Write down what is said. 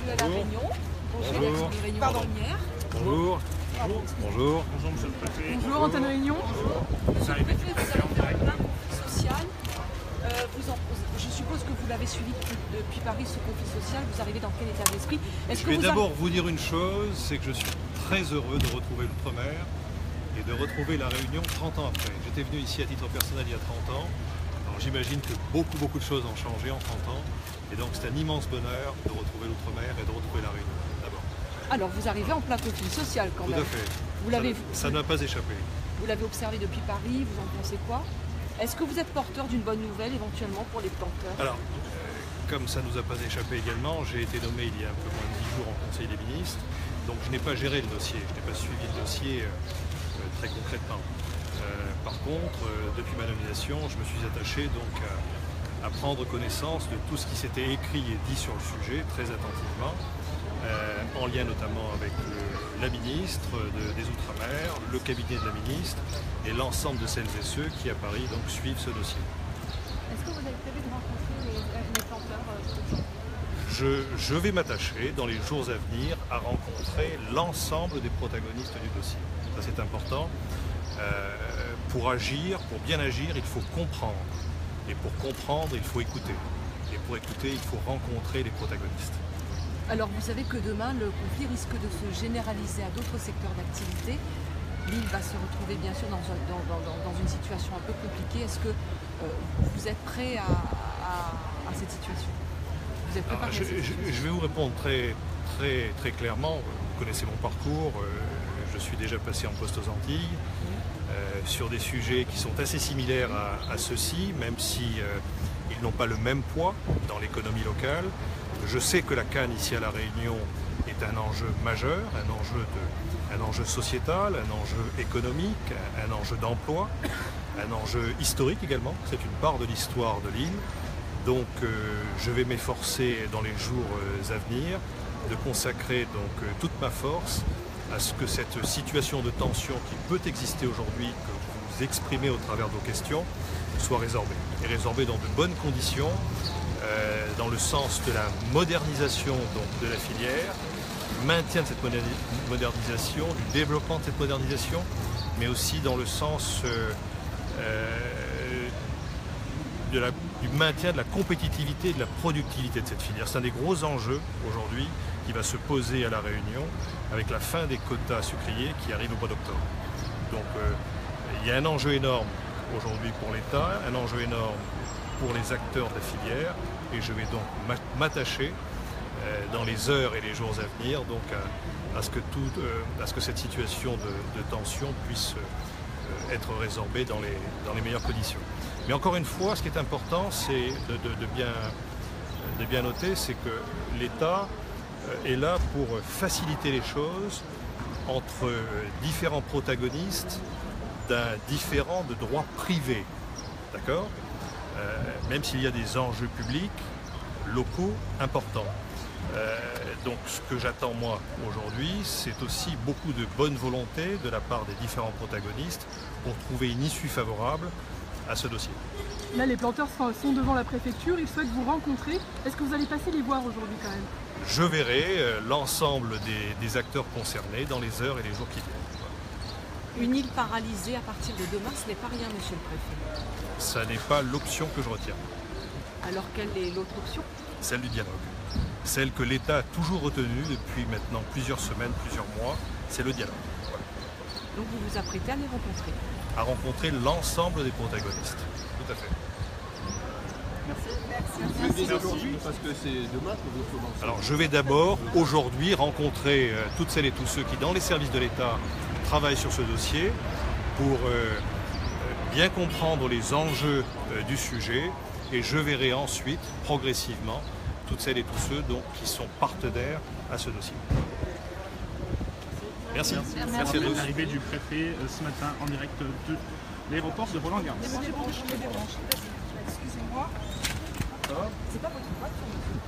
bienvenue à La Réunion. Bonjour. Pardon. Bonjour. Bonjour. Bonjour. Bonjour Monsieur le Préfet. Bonjour, Antenne Réunion. Vous arrivez du Vous Préfet en avez direct. plein conflit social. Je suppose que vous l'avez suivi depuis Paris, ce conflit social. Vous arrivez dans quel état d'esprit? Je vais d'abord vous dire une chose, c'est que je suis très heureux de retrouver l'Outre-mer et de retrouver La Réunion 30 ans après. J'étais venu ici à titre personnel il y a 30 ans. Alors j'imagine que beaucoup de choses ont changé en 30 ans. Et donc c'est un immense bonheur de retrouver l'Outre-mer et de retrouver La Réunion d'abord. Alors vous arrivez en plein conflit social quand Tout même. à fait. Vous l'avez Ça ne m'a pas échappé. Vous l'avez observé depuis Paris, vous en pensez quoi? Est-ce que vous êtes porteur d'une bonne nouvelle éventuellement pour les planteurs? Alors, comme ça ne nous a pas échappé également, j'ai été nommé il y a un peu moins de 10 jours en Conseil des ministres, donc je n'ai pas géré le dossier, je n'ai pas suivi le dossier très concrètement. Par contre, depuis ma nomination, je me suis attaché donc à prendre connaissance de tout ce qui s'était écrit et dit sur le sujet très attentivement, en lien notamment avec la ministre des Outre-mer, le cabinet de la ministre et l'ensemble de celles et ceux qui à Paris donc suivent ce dossier. Est-ce que vous avez prévu de rencontrer les planteurs Je vais m'attacher dans les jours à venir à rencontrer l'ensemble des protagonistes du dossier. Ça c'est important. Pour agir, pour bien agir, il faut comprendre. Et pour comprendre, il faut écouter. Et pour écouter, il faut rencontrer les protagonistes. Alors vous savez que demain le conflit risque de se généraliser à d'autres secteurs d'activité. L'île va se retrouver bien sûr dans une situation un peu compliquée. Est-ce que vous êtes prêt à cette situation? Vous êtes préparé à cette situation? Je vais vous répondre très clairement. Vous connaissez mon parcours. Je suis déjà passé en poste aux Antilles sur des sujets qui sont assez similaires à ceux-ci, même si ils n'ont pas le même poids dans l'économie locale. Je sais que la canne ici à La Réunion est un enjeu majeur, un enjeu sociétal, un enjeu économique, un enjeu d'emploi, un enjeu historique également. C'est une part de l'histoire de l'île. Donc je vais m'efforcer dans les jours à venir de consacrer donc toute ma force à ce que cette situation de tension qui peut exister aujourd'hui, que vous exprimez au travers de vos questions, soit résorbée. Et résorbée dans de bonnes conditions, dans le sens de la modernisation donc, de la filière, du maintien de cette modernisation, du développement de cette modernisation, mais aussi dans le sens du maintien de la compétitivité et de la productivité de cette filière. C'est un des gros enjeux aujourd'hui qui va se poser à La Réunion avec la fin des quotas sucriers qui arrive au mois d'octobre. Donc il y a un enjeu énorme aujourd'hui pour l'État, un enjeu énorme pour les acteurs de la filière et je vais donc m'attacher dans les heures et les jours à venir donc à ce que cette situation de tension puisse être résorbée dans les meilleures conditions. Mais encore une fois, ce qui est important, c'est de bien noter, c'est que l'État est là pour faciliter les choses entre différents protagonistes d'un différent de droit privé. D'accord ? Même s'il y a des enjeux publics, locaux importants. Donc ce que j'attends moi aujourd'hui, c'est aussi beaucoup de bonne volonté de la part des différents protagonistes pour trouver une issue favorable à ce dossier. Là, les planteurs sont devant la préfecture, ils souhaitent vous rencontrer. Est-ce que vous allez passer les voir aujourd'hui quand même? Je verrai l'ensemble des acteurs concernés dans les heures et les jours qui viennent. Une île paralysée à partir de demain, ce n'est pas rien, monsieur le préfet. Ça n'est pas l'option que je retiens. Alors quelle est l'autre option? Celle du dialogue. Celle que l'État a toujours retenue depuis maintenant plusieurs semaines, plusieurs mois, c'est le dialogue. Voilà. Donc vous vous apprêtez à les rencontrer? À rencontrer l'ensemble des protagonistes. Tout à fait. Merci. Parce que c'est demain que vous commencez. Alors je vais d'abord aujourd'hui rencontrer toutes celles et tous ceux qui dans les services de l'État travaillent sur ce dossier pour bien comprendre les enjeux du sujet et je verrai ensuite progressivement toutes celles et tous ceux donc, qui sont partenaires à ce dossier. Merci. Merci à tous. L'arrivée du préfet ce matin en direct de l'aéroport de Roland-Garros. Excusez-moi. C'est pas votre voiture, monsieur.